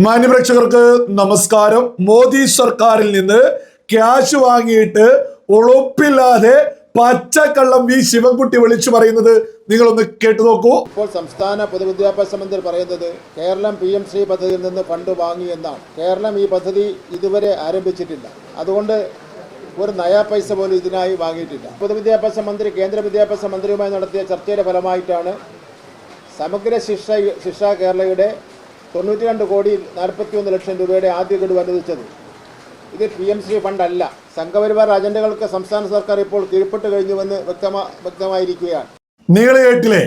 മാന്യപ്രേക്ഷകർക്ക് നമസ്കാരം. മോദി സർക്കാരിൽ നിന്ന് ക്യാഷ് വാങ്ങിയിട്ട് ഉളുപ്പില്ലാതെ പച്ചക്കള്ളം വി ശിവൻകുട്ടി വിളിച്ചു പറയുന്നത് നിങ്ങളൊന്ന് കേട്ടു നോക്കൂ. ഇപ്പോൾ സംസ്ഥാന പൊതുവിദ്യാഭ്യാസ മന്ത്രി പറയുന്നത് കേരളം PM ശ്രീ പദ്ധതിയിൽ നിന്ന് ഫണ്ട് വാങ്ങി എന്നാണ്. കേരളം ഈ പദ്ധതി ഇതുവരെ ആരംഭിച്ചിട്ടില്ല. അതുകൊണ്ട് ഒരു നയാ പൈസ പോലും ഇതിനായി വാങ്ങിയിട്ടില്ല. പൊതുവിദ്യാഭ്യാസ മന്ത്രി കേന്ദ്ര വിദ്യാഭ്യാസ മന്ത്രിയുമായി നടത്തിയ ചർച്ചയുടെ ഫലമായിട്ടാണ് സമഗ്ര ശിക്ഷ കേരളയുടെ 92 കോടി 41 ലക്ഷം രൂപയുടെ ആദ്യ ഗഡു അനുവദിച്ചത്. ഇത് PM ശ്രീ ഫണ്ടല്ല. സംഘപരിവാർ അജണ്ടകൾക്ക് സംസ്ഥാന സർക്കാർ ഇപ്പോൾ കീഴ്പ്പെട്ട് കഴിഞ്ഞുവെന്ന് വ്യക്തമായിരിക്കുകയാണ്. നിങ്ങൾ കേട്ടില്ലേ?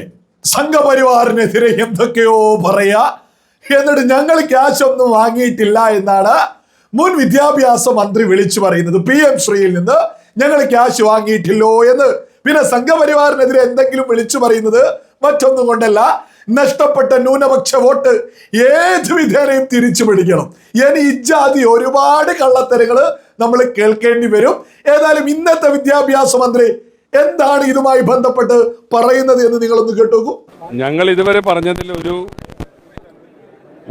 സംഘപരിവാറിനെതിരെ എന്തൊക്കെയോ പറയാ, എന്നിട്ട് ഞങ്ങൾ ക്യാഷ് ഒന്നും വാങ്ങിയിട്ടില്ല എന്നാണ് മുൻ വിദ്യാഭ്യാസ മന്ത്രി വിളിച്ചു പറയുന്നത്. PM ശ്രീയിൽ നിന്ന് ഞങ്ങൾ ക്യാഷ് വാങ്ങിയിട്ടില്ലോ എന്ന്. പിന്നെ സംഘപരിവാറിനെതിരെ എന്തെങ്കിലും വിളിച്ചു പറയുന്നത് മറ്റൊന്നും കൊണ്ടല്ല, നഷ്ടപ്പെട്ട ന്യൂനപക്ഷ വോട്ട് ഏത് വിധേനയും തിരിച്ചു പിടിക്കണം. ഇനി ഇജാതി ഒരുപാട് കള്ളത്തരങ്ങൾ നമ്മൾ കേൾക്കേണ്ടി വരും. ഏതായാലും ഇന്നത്തെ വിദ്യാഭ്യാസ മന്ത്രി എന്താണ് ഇതുമായി ബന്ധപ്പെട്ട് പറയുന്നത് എന്ന് നിങ്ങളൊന്ന് കേട്ടോക്കൂ. ഞങ്ങൾ ഇതുവരെ പറഞ്ഞതിൽ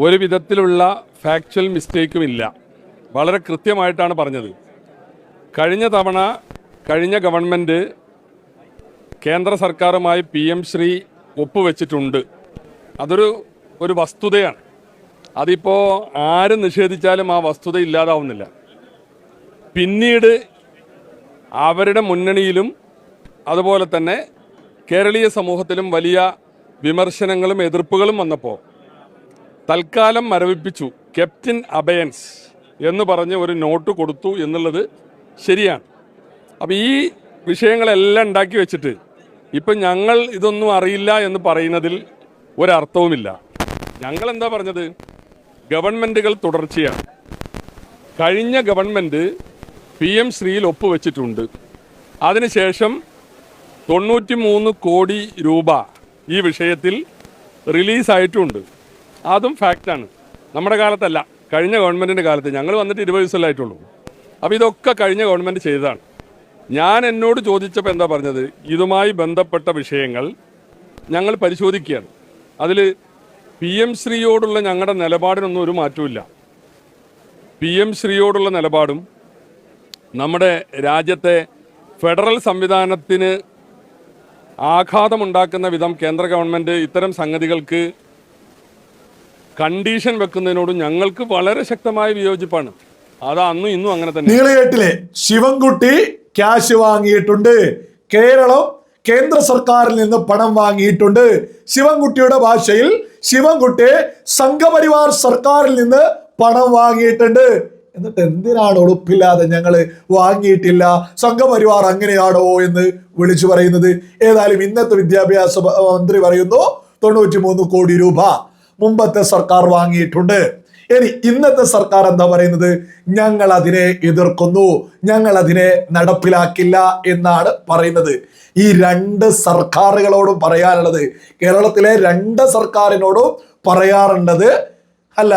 ഒരു വിധത്തിലുള്ള ഫാക്ച്വൽ മിസ്റ്റേക്കും ഇല്ല. വളരെ കൃത്യമായിട്ടാണ് പറഞ്ഞത്. കഴിഞ്ഞ തവണ കഴിഞ്ഞ ഗവൺമെൻറ് കേന്ദ്ര സർക്കാരുമായി PM ശ്രീ ഒപ്പുവെച്ചിട്ടുണ്ട്. അതൊരു വസ്തുതയാണ്. അതിപ്പോൾ ആര് നിഷേധിച്ചാലും ആ വസ്തുത ഇല്ലാതാവുന്നില്ല. പിന്നീട് അവരുടെ മുന്നണിയിലും അതുപോലെ തന്നെ കേരളീയ സമൂഹത്തിലും വലിയ വിമർശനങ്ങളും എതിർപ്പുകളും വന്നപ്പോൾ തൽക്കാലം മരവിപ്പിച്ചു. കെപ്റ്റ് ഇൻ അബയൻസ് എന്ന് പറഞ്ഞ് ഒരു നോട്ട് കൊടുത്തു എന്നുള്ളത് ശരിയാണ്. അപ്പോൾ ഈ വിഷയങ്ങളെല്ലാം ഉണ്ടാക്കി വെച്ചിട്ട് ഇപ്പം ഞങ്ങൾ ഇതൊന്നും അറിയില്ല എന്ന് പറയുന്നതിൽ ഒരർത്ഥവുമില്ല. ഞങ്ങൾ എന്താ പറഞ്ഞത്? ഗവൺമെൻറ്റുകൾ തുടർച്ചയാണ്. കഴിഞ്ഞ ഗവൺമെൻറ് PM ശ്രീയിൽ ഒപ്പുവെച്ചിട്ടുണ്ട്. അതിനുശേഷം 93 കോടി രൂപ ഈ വിഷയത്തിൽ റിലീസായിട്ടുമുണ്ട്. അതും ഫാക്റ്റാണ്. നമ്മുടെ കാലത്തല്ല, കഴിഞ്ഞ ഗവൺമെൻറ്റിൻ്റെ കാലത്ത്. ഞങ്ങൾ വന്നിട്ട് 20 ദിവസമല്ലായിട്ടുള്ളൂ. അപ്പോൾ ഇതൊക്കെ കഴിഞ്ഞ ഗവൺമെൻറ് ചെയ്തതാണ്. ഞാൻ എന്നോട് ചോദിച്ചപ്പോൾ എന്താ പറഞ്ഞത്? ഇതുമായി ബന്ധപ്പെട്ട വിഷയങ്ങൾ ഞങ്ങൾ പരിശോധിക്കുകയാണ്. അതിൽ PM ശ്രീയോടുള്ള ഞങ്ങളുടെ നിലപാടിനൊന്നും ഒരു മാറ്റമില്ല. PM ശ്രീയോടുള്ള നിലപാടും നമ്മുടെ രാജ്യത്തെ ഫെഡറൽ സംവിധാനത്തിന് ആഘാതമുണ്ടാക്കുന്ന വിധം കേന്ദ്ര ഗവൺമെൻറ് ഇത്തരം സംഗതികൾക്ക് കണ്ടീഷൻ വെക്കുന്നതിനോടും ഞങ്ങൾക്ക് വളരെ ശക്തമായ വിയോജിപ്പാണ്. അത് അന്നും ഇന്നും അങ്ങനെ തന്നെ. നിങ്ങൾ കേട്ടില്ലേ? ശിവൻകുട്ടി ക്യാഷ് വാങ്ങിയിട്ടുണ്ട്. കേരളം കേന്ദ്ര സർക്കാരിൽ നിന്ന് പണം വാങ്ങിയിട്ടുണ്ട്. ശിവൻകുട്ടിയുടെ ഭാഷയിൽ ശിവൻകുട്ടി സംഘപരിവാർ സർക്കാരിൽ നിന്ന് പണം വാങ്ങിയിട്ടുണ്ട്. എന്നിട്ട് എന്തിനാണ് ഉളുപ്പില്ലാതെ ഞങ്ങൾ വാങ്ങിയിട്ടില്ല, സംഘപരിവാർ അങ്ങനെയാണോ എന്ന് വിളിച്ചു പറയുന്നത്? ഏതായാലും ഇന്നത്തെ വിദ്യാഭ്യാസ മന്ത്രി പറയുന്നു 93 കോടി രൂപ മുമ്പത്തെ സർക്കാർ വാങ്ങിയിട്ടുണ്ട്. ഇനി ഇന്നത്തെ സർക്കാർ എന്താ പറയുന്നത്? ഞങ്ങൾ അതിനെ എതിർക്കുന്നു, ഞങ്ങൾ അതിനെ നടപ്പിലാക്കില്ല എന്നാണ് പറയുന്നത്. ഈ രണ്ട് സർക്കാരുകളോടും പറയാനുള്ളത്, കേരളത്തിലെ രണ്ട് സർക്കാരിനോടും പറയാറുള്ളത്, അല്ല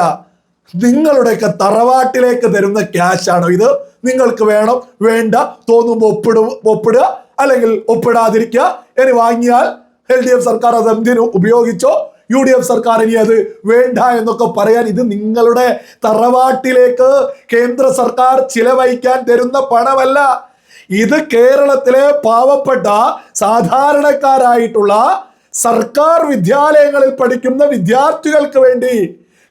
നിങ്ങളുടെയൊക്കെ തറവാട്ടിലേക്ക് തരുന്ന ക്യാഷാണോ ഇത്? നിങ്ങൾക്ക് വേണം വേണ്ട തോന്നുമ്പോൾ ഒപ്പിടുക, അല്ലെങ്കിൽ ഒപ്പിടാതിരിക്കുക. ഇനി വാങ്ങിയാൽ LDF സർക്കാർ അത് എന്തിനു ഉപയോഗിച്ചോ, UDF സർക്കാർ ഇനി അത് വേണ്ട എന്നൊക്കെ പറയാൻ ഇത് നിങ്ങളുടെ തറവാട്ടിലേക്ക് കേന്ദ്ര സർക്കാർ ചിലവഴിക്കാൻ തരുന്ന പണമല്ല. ഇത് കേരളത്തിലെ പാവപ്പെട്ട സാധാരണക്കാരായിട്ടുള്ള സർക്കാർ വിദ്യാലയങ്ങളിൽ പഠിക്കുന്ന വിദ്യാർത്ഥികൾക്ക് വേണ്ടി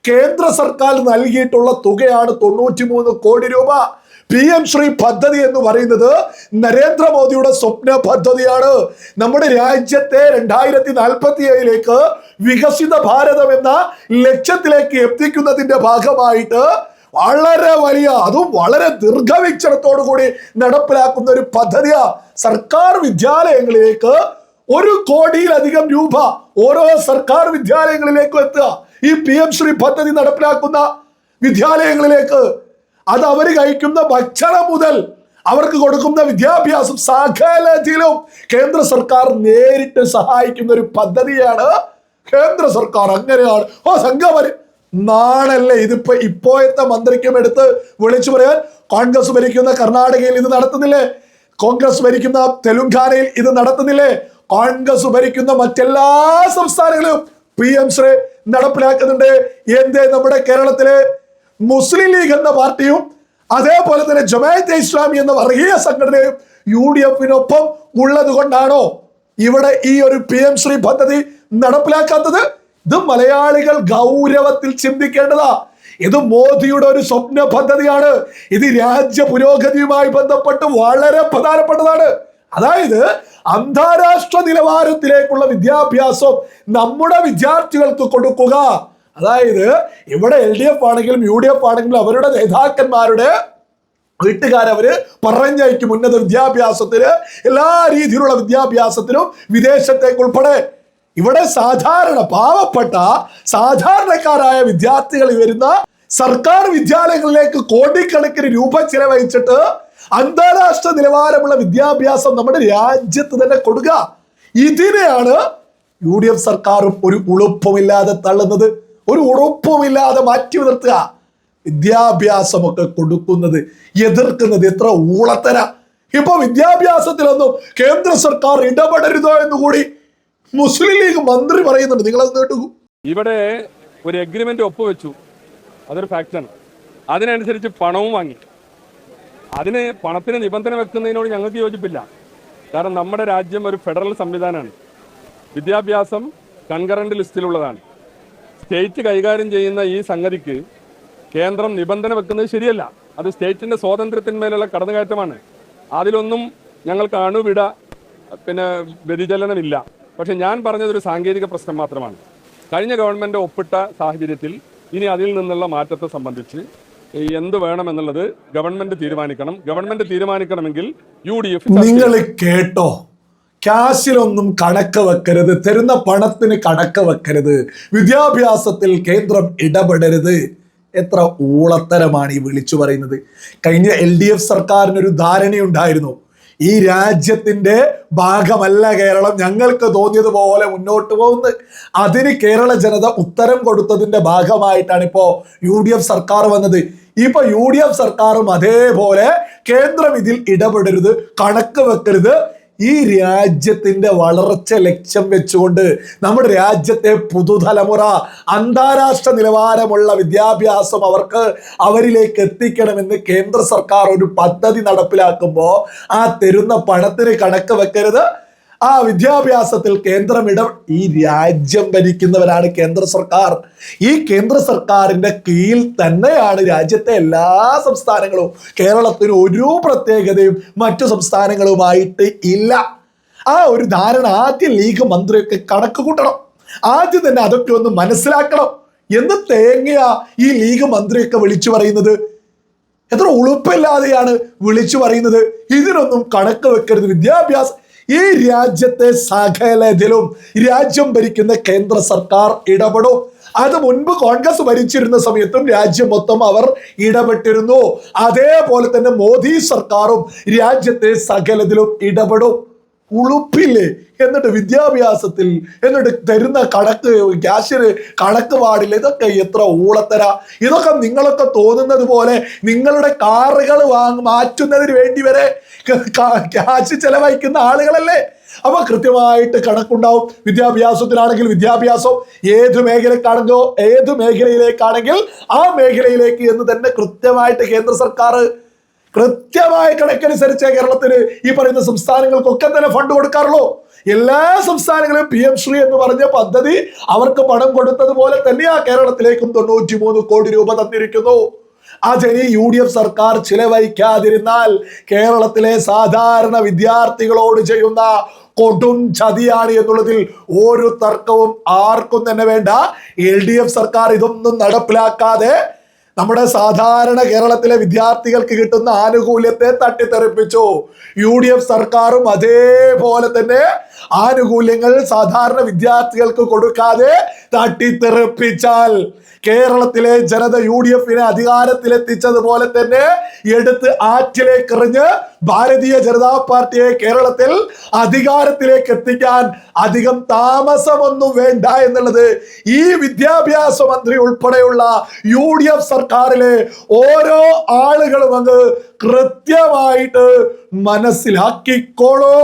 കേന്ദ്ര സർക്കാർ നൽകിയിട്ടുള്ള തുകയാണ് 93 കോടി രൂപ. PM ശ്രീ പദ്ധതി എന്ന് പറയുന്നത് നരേന്ദ്രമോദിയുടെ സ്വപ്ന പദ്ധതിയാണ്. നമ്മുടെ രാജ്യത്തെ 2047 വികസിത ഭാരതം എന്ന ലക്ഷ്യത്തിലേക്ക് എത്തിക്കുന്നതിന്റെ ഭാഗമായിട്ട് വളരെ വലിയ, അതും വളരെ ദീർഘവീക്ഷണത്തോടു കൂടി നടപ്പിലാക്കുന്ന ഒരു പദ്ധതിയാ. സർക്കാർ വിദ്യാലയങ്ങളിലേക്ക് 1 കോടിയിലധികം രൂപ ഓരോ സർക്കാർ വിദ്യാലയങ്ങളിലേക്കും എത്തുക. ഈ PM ശ്രീ പദ്ധതി നടപ്പിലാക്കുന്ന വിദ്യാലയങ്ങളിലേക്ക് അത് അവർ കഴിക്കുന്ന ഭക്ഷണം മുതൽ അവർക്ക് കൊടുക്കുന്ന വിദ്യാഭ്യാസം സകലത്തിലും കേന്ദ്ര സർക്കാർ നേരിട്ട് സഹായിക്കുന്ന ഒരു പദ്ധതിയാണ്. കേന്ദ്ര സർക്കാർ അങ്ങനെയാണ്. നാളല്ലേ ഇതിപ്പോ ഇപ്പോഴത്തെ മന്ത്രിക്കും എടുത്ത് വിളിച്ചു പറയാൻ? കോൺഗ്രസ് ഭരിക്കുന്ന കർണാടകയിൽ ഇത് നടത്തുന്നില്ലേ? കോൺഗ്രസ് ഭരിക്കുന്ന തെലുങ്കാനയിൽ ഇത് നടത്തുന്നില്ലേ? കോൺഗ്രസ് ഭരിക്കുന്ന മറ്റെല്ലാ സംസ്ഥാനങ്ങളിലും PM ശ്രീ നടപ്പിലാക്കുന്നുണ്ട്. എന്തേ നമ്മുടെ കേരളത്തില് മുസ്ലിം ലീഗ് എന്ന പാർട്ടിയും അതേപോലെ തന്നെ ജമാഅത്തെ ഇസ്ലാമി എന്ന വർഗീയ സംഘടനയും UDF-നൊപ്പം ഉള്ളത് കൊണ്ടാണോ ഇവിടെ ഈ ഒരു PM ശ്രീ പദ്ധതി നടപ്പിലാക്കാത്തത്? ഇത് മലയാളികൾ ഗൗരവത്തിൽ ചിന്തിക്കേണ്ടതാ. ഇത് മോദിയുടെ ഒരു സ്വപ്ന പദ്ധതിയാണ്. ഇത് രാജ്യ പുരോഗതിയുമായി ബന്ധപ്പെട്ട് വളരെ പ്രധാനപ്പെട്ടതാണ്. അതായത് അന്താരാഷ്ട്ര നിലവാരത്തിലേക്കുള്ള വിദ്യാഭ്യാസം നമ്മുടെ വിദ്യാർത്ഥികൾക്ക് കൊടുക്കുക. അതായത് ഇവിടെ LDF ആണെങ്കിലും UDF ആണെങ്കിലും അവരുടെ നേതാക്കന്മാരുടെ വീട്ടുകാരവര് പറഞ്ഞയക്കും ഉന്നത വിദ്യാഭ്യാസത്തിന്, എല്ലാ രീതിയിലുള്ള വിദ്യാഭ്യാസത്തിനും വിദേശത്തേക്ക് ഉൾപ്പെടെ. ഇവിടെ സാധാരണ പാവപ്പെട്ട സാധാരണക്കാരായ വിദ്യാർത്ഥികൾ വരുന്ന സർക്കാർ വിദ്യാലയങ്ങളിലേക്ക് കോടിക്കണക്കിന് രൂപ ചെലവഴിച്ചിട്ട് അന്താരാഷ്ട്ര നിലവാരമുള്ള വിദ്യാഭ്യാസം നമ്മുടെ രാജ്യത്ത് തന്നെ കൊടുക്കുക. ഇതിനെയാണ് UDF സർക്കാരും ഒരു ഉളുപ്പമില്ലാതെ തള്ളുന്നത്, ഒരു ഉറപ്പുമില്ലാതെ മാറ്റി നിർത്തുക. വിദ്യാഭ്യാസമൊക്കെ കൊടുക്കുന്നത്, എതിർക്കുന്നത് എത്ര ഊളത്തര. ഇപ്പൊ വിദ്യാഭ്യാസത്തിലൊന്നും കേന്ദ്ര സർക്കാർ ഇടപെടരുതോ എന്നുകൂടി മുസ്ലിം ലീഗ് മന്ത്രി പറയുന്നുണ്ട്. നിങ്ങളത് കേട്ടു. ഇവിടെ ഒരു എഗ്രിമെന്റ് ഒപ്പുവെച്ചു, അതൊരു ഫാക്റ്റാണ്. അതിനനുസരിച്ച് പണവും വാങ്ങി. പണത്തിന് നിബന്ധന വെക്കുന്നതിനോട് ഞങ്ങൾക്ക് യോജിപ്പില്ല. കാരണം നമ്മുടെ രാജ്യം ഒരു ഫെഡറൽ സംവിധാനമാണ്. വിദ്യാഭ്യാസം കൺകറന്റ് ലിസ്റ്റിലുള്ളതാണ്. സ്റ്റേറ്റ് കൈകാര്യം ചെയ്യുന്ന ഈ സംഗതിക്ക് കേന്ദ്രം നിബന്ധന വെക്കുന്നത് ശരിയല്ല. അത് സ്റ്റേറ്റിന്റെ സ്വാതന്ത്ര്യത്തിന്മേലുള്ള കടന്നുകയറ്റമാണ്. അതിലൊന്നും ഞങ്ങൾക്ക് അണുവിട വ്യതിചലനമില്ല. പക്ഷെ ഞാൻ പറഞ്ഞതൊരു സാങ്കേതിക പ്രശ്നം മാത്രമാണ്. കഴിഞ്ഞ ഗവൺമെന്റ് ഒപ്പിട്ട സാഹചര്യത്തിൽ ഇനി അതിൽ നിന്നുള്ള മാറ്റത്തെ സംബന്ധിച്ച് എന്ത് വേണമെന്നുള്ളത് ഗവൺമെന്റ് തീരുമാനിക്കണം. ഗവൺമെന്റ് തീരുമാനിക്കണമെങ്കിൽ UDF നിങ്ങൾ കേട്ടോ, ക്യാഷിലൊന്നും കണക്ക് വെക്കരുത്, തരുന്ന പണത്തിന് കണക്ക് വെക്കരുത്, വിദ്യാഭ്യാസത്തിൽ കേന്ദ്രം ഇടപെടരുത്. എത്ര ഊളത്തരമാണ് ഈ വിളിച്ചു പറയുന്നത്. കഴിഞ്ഞ LDF സർക്കാരിനൊരു ധാരണയുണ്ടായിരുന്നു, ഈ രാജ്യത്തിന്റെ ഭാഗമല്ല കേരളം, ഞങ്ങൾക്ക് തോന്നിയതുപോലെ മുന്നോട്ട് പോകുന്നത്. അതിന് കേരള ജനത ഉത്തരം കൊടുത്തതിന്റെ ഭാഗമായിട്ടാണ് ഇപ്പോ UDF സർക്കാർ വന്നത്. ഇപ്പൊ UDF സർക്കാരും അതേപോലെ കേന്ദ്രം ഇതിൽ ഇടപെടരുത്, കണക്ക് വെക്കരുത്, ഈ രാജ്യത്തിന്റെ വളർച്ച ലക്ഷ്യം വെച്ചുകൊണ്ട് നമ്മുടെ രാജ്യത്തെ പുതുതലമുറ അന്താരാഷ്ട്ര നിലവാരമുള്ള വിദ്യാഭ്യാസം അവരിലേക്ക് എത്തിക്കണമെന്ന് കേന്ദ്ര സർക്കാർ ഒരു പദ്ധതി നടപ്പിലാക്കുമ്പോൾ ആ തരുന്ന പണത്തിന് കണക്ക് വെക്കരുത്, ആ വിദ്യാഭ്യാസത്തിൽ കേന്ദ്രം ഈ രാജ്യം ഭരിക്കുന്നവരാണ് കേന്ദ്ര സർക്കാർ. ഈ കേന്ദ്ര സർക്കാരിന്റെ കീഴിൽ തന്നെയാണ് രാജ്യത്തെ എല്ലാ സംസ്ഥാനങ്ങളും. കേരളത്തിന് ഒരു പ്രത്യേകതയും മറ്റു സംസ്ഥാനങ്ങളുമായിട്ട് ഇല്ല. ആ ഒരു ധാരണ ആദ്യം ലീഗ് മന്ത്രിയൊക്കെ കണക്ക് കൂട്ടണം. ആദ്യം തന്നെ അതൊക്കെ ഒന്ന് മനസ്സിലാക്കണം. എന്ന് തേങ്ങയാ ഈ ലീഗ് മന്ത്രിയൊക്കെ വിളിച്ചു പറയുന്നത്. എത്ര ഉളുപ്പില്ലാതെയാണ് വിളിച്ചു പറയുന്നത്. ഇതിനൊന്നും കണക്ക് വെക്കരുത്, വിദ്യാഭ്യാസം. ഈ രാജ്യത്തെ സകലത്തിലും രാജ്യം ഭരിക്കുന്ന കേന്ദ്ര സർക്കാർ ഇടപെടും. അത് മുൻപ് കോൺഗ്രസ് ഭരിച്ചിരുന്ന സമയത്തും രാജ്യം മൊത്തം അവർ ഇടപെട്ടിരുന്നു. അതേപോലെ തന്നെ മോദി സർക്കാരും രാജ്യത്തെ സകലത്തിലും ഇടപെടും. ഉളുപ്പില്ലേ? എന്നിട്ട് വിദ്യാഭ്യാസത്തിൽ എന്നിട്ട് തരുന്ന കണക്ക്, ക്യാഷിന് കണക്ക് പാടില്ല. ഇതൊക്കെ എത്ര ഊളത്തര. ഇതൊക്കെ നിങ്ങളൊക്കെ തോന്നുന്നത് പോലെ നിങ്ങളുടെ കാറുകൾ മാറ്റുന്നതിന് വേണ്ടി വരെ ക്യാഷ് ചെലവഴിക്കുന്ന ആളുകളല്ലേ. അപ്പൊ കൃത്യമായിട്ട് കണക്കുണ്ടാവും. വിദ്യാഭ്യാസത്തിലാണെങ്കിൽ വിദ്യാഭ്യാസം ഏത് മേഖലയിലേക്കാണെങ്കിൽ ആ മേഖലയിലേക്ക് എന്ന് തന്നെ കൃത്യമായിട്ട് കേന്ദ്ര സർക്കാർ കൃത്യമായ കണക്കനുസരിച്ച് കേരളത്തിന് ഈ പറയുന്ന സംസ്ഥാനങ്ങൾക്കൊക്കെ തന്നെ ഫണ്ട് കൊടുക്കാറുള്ളൂ. എല്ലാ സംസ്ഥാനങ്ങളും PM ശ്രീ എന്ന് പറഞ്ഞ പദ്ധതി അവർക്ക് പണം കൊടുത്തതുപോലെ തന്നെയാ കേരളത്തിലേക്കും 93 കോടി രൂപ തന്നിരിക്കുന്നു. അതിന് UDF സർക്കാർ ചിലവഴിക്കാതിരുന്നാൽ കേരളത്തിലെ സാധാരണ വിദ്യാർത്ഥികളോട് ചെയ്യുന്ന കൊടും ചതിയാണ് എന്നുള്ളതിൽ ഒരു തർക്കവും ആർക്കും തന്നെ വേണ്ട. LDF സർക്കാർ ഇതൊന്നും നടപ്പിലാക്കാതെ നമ്മുടെ സാധാരണ കേരളത്തിലെ വിദ്യാർത്ഥികൾക്ക് കിട്ടുന്ന ആനുകൂല്യത്തെ തട്ടിത്തെറിപ്പിച്ചു. UDF സർക്കാരും അതേപോലെ തന്നെ ആനുകൂല്യങ്ങൾ സാധാരണ വിദ്യാർത്ഥികൾക്ക് കൊടുക്കാതെ തട്ടിത്തെറിപ്പിച്ചാൽ കേരളത്തിലെ ജനത UDF-നെ അധികാരത്തിലെത്തിച്ചതുപോലെ തന്നെ എടുത്ത് ആറ്റിലേക്ക് എറിഞ്ഞ് ഭാരതീയ ജനതാ പാർട്ടിയെ കേരളത്തിൽ അധികാരത്തിലേക്ക് എത്തിക്കാൻ അധികം താമസമൊന്നും വേണ്ട എന്നുള്ളത് ഈ വിദ്യാഭ്യാസ മന്ത്രി ഉൾപ്പെടെയുള്ള UDF സർക്കാരിലെ ഓരോ ആളുകളും അങ്ങ് കൃത്യമായിട്ട് മനസ്സിലാക്കിക്കോളൂ.